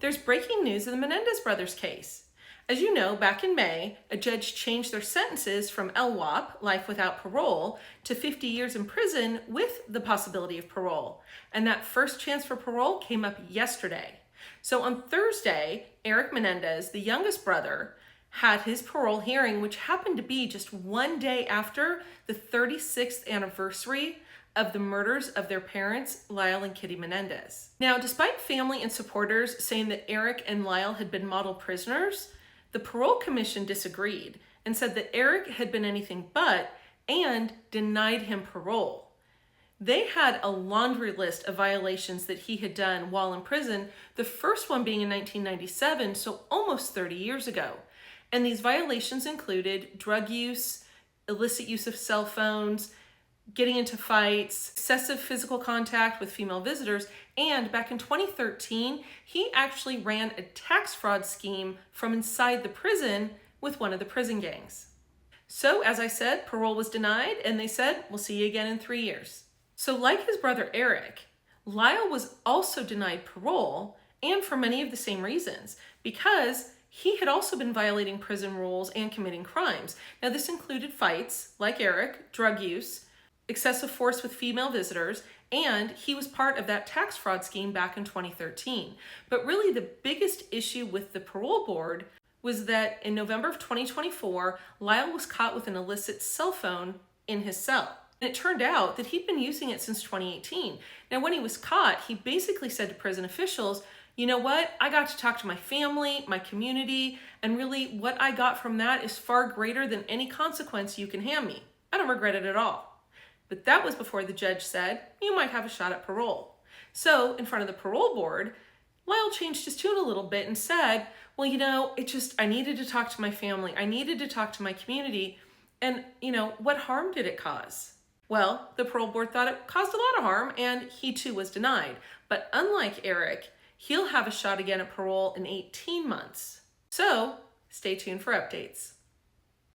There's breaking news in the Menendez brothers case. As you know, back in May, a judge changed their sentences from LWOP, life without parole, to 50 years in prison with the possibility of parole. And that first chance for parole came up yesterday. So on Thursday, Eric Menendez, the youngest brother, had his parole hearing, which happened to be just one day after the 36th anniversary of the murders of their parents, Lyle and Kitty Menendez. Now, despite family and supporters saying that Eric and Lyle had been model prisoners, the parole commission disagreed and said that Eric had been anything but and denied him parole. They had a laundry list of violations that he had done while in prison, the first one being in 1997, so almost 30 years ago. And these violations included drug use, illicit use of cell phones, getting into fights, excessive physical contact with female visitors, and back in 2013, he actually ran a tax fraud scheme from inside the prison with one of the prison gangs. So, as I said, parole was denied, and they said, we'll see you again in 3 years. So like his brother Eric, Lyle was also denied parole, and for many of the same reasons, because he had also been violating prison rules and committing crimes. Now, this included fights, like Eric, drug use, excessive force with female visitors, and he was part of that tax fraud scheme back in 2013. But really the biggest issue with the parole board was that in November of 2024, Lyle was caught with an illicit cell phone in his cell. And it turned out that he'd been using it since 2018. Now, when he was caught, he basically said to prison officials, you know what? I got to talk to my family, my community, and really what I got from that is far greater than any consequence you can hand me. I don't regret it at all. But that was before the judge said, you might have a shot at parole. So in front of the parole board, Lyle changed his tune a little bit and said, well, you know, I needed to talk to my family. I needed to talk to my community. And, you know, what harm did it cause? Well, the parole board thought it caused a lot of harm, and he too was denied. But unlike Eric, he'll have a shot again at parole in 18 months. So stay tuned for updates.